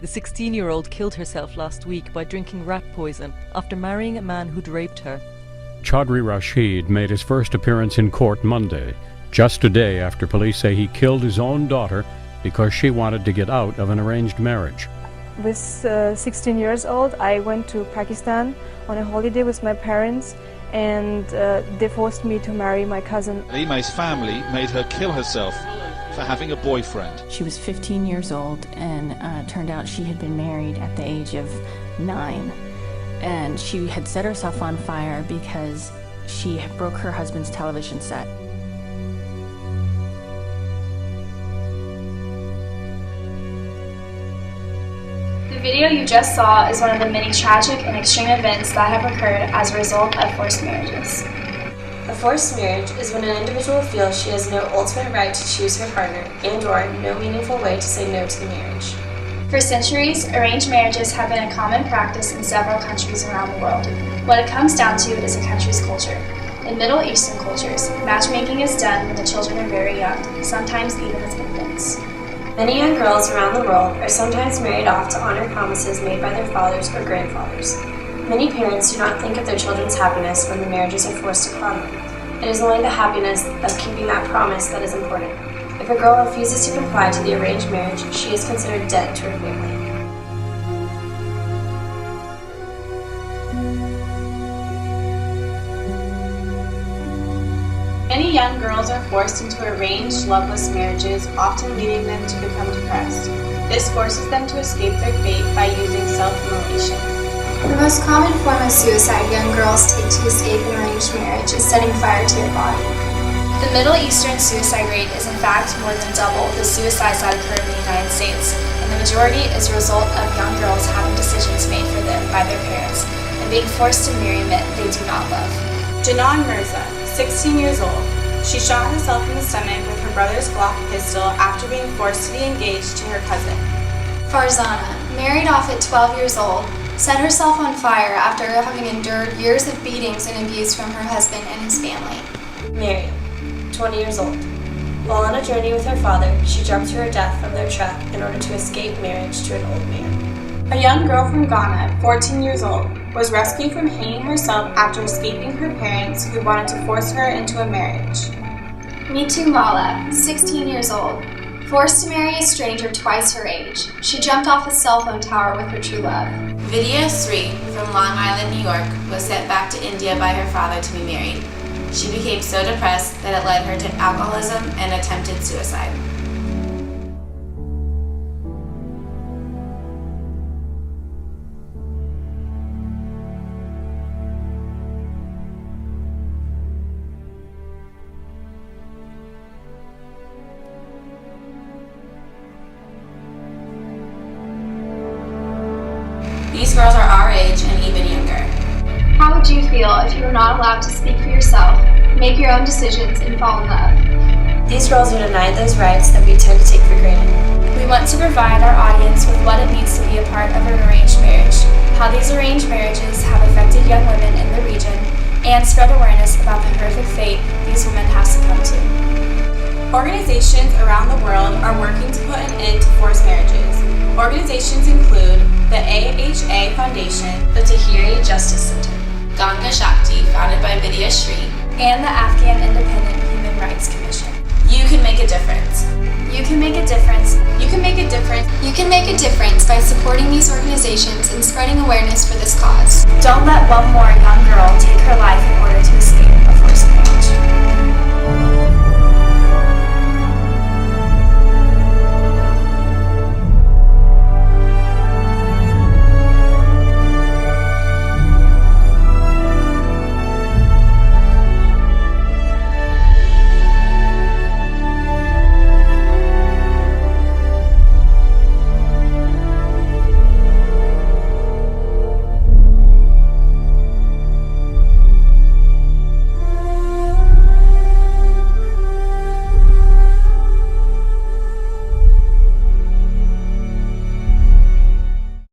The 16-year-old killed herself last week by drinking rat poison after marrying a man who'd raped her. Chaudhry Rashid made his first appearance in court Monday, just a day after police say he killed his own daughter because she wanted to get out of an arranged marriage. With 16 years old, I went to Pakistan on a holiday with my parents, and they forced me to marry my cousin. Amie's family made her kill herself for having a boyfriend. She was 15 years old, and turned out she had been married at the age of 9. And she had set herself on fire because she broke her husband's television set. The video you just saw is one of the many tragic and extreme events that have occurred as a result of forced marriages. A forced marriage is when an individual feels she has no ultimate right to choose her partner and/or no meaningful way to say no to the marriage. For centuries, arranged marriages have been a common practice in several countries around the world. What it comes down to is a country's culture. In Middle Eastern cultures, matchmaking is done when the children are very young, sometimes even as infants. Many young girls around the world are sometimes married off to honor promises made by their fathers or grandfathers. Many parents do not think of their children's happiness when the marriages are forced upon them. It is only the happiness of keeping that promise that is important. If a girl refuses to comply to the arranged marriage, she is considered dead to her family. Many young girls are forced into arranged, loveless marriages, often leading them to become depressed. This forces them to escape their fate by using self-immolation. The most common form of suicide young girls take to escape an arranged marriage is setting fire to their body. The Middle Eastern suicide rate is in fact more than double the suicides that occur in the United States, and the majority is a result of young girls having decisions made for them by their parents and being forced to marry men they do not love. Janan Mirza, 16 years old. She shot herself in the stomach with her brother's Glock pistol after being forced to be engaged to her cousin. Farzana, married off at 12 years old, set herself on fire after having endured years of beatings and abuse from her husband and his family. Miriam, 20 years old. While on a journey with her father, she jumped to her death from their truck in order to escape marriage to an old man. A young girl from Ghana, 14 years old, was rescued from hanging herself after escaping her parents who wanted to force her into a marriage. Nitu Mala, 16 years old, forced to marry a stranger twice her age. She jumped off a cell phone tower with her true love. Vidya Sri from Long Island, New York, was sent back to India by her father to be married. She became so depressed that it led her to alcoholism and attempted suicide. These girls are our age and even younger. How would you feel if you were not allowed to speak for yourself, make your own decisions, and fall in love? These girls are denied those rights that we tend to take for granted. We want to provide our audience with what it means to be a part of an arranged marriage, how these arranged marriages have affected young women in the region, and spread awareness about the horrific fate these women have succumbed to. Organizations around the world are working to put an end to forced marriages. Organizations include the AHA Foundation, The Tahiri Justice Center, Ganga Shakti, founded by Vidya Sri, and the Afghan Independent Human Rights Commission. You can make a difference. You can make a difference. You can make a difference. You can make a difference by supporting these organizations and spreading awareness for this cause. Don't let one more young girl take her life in order to escape.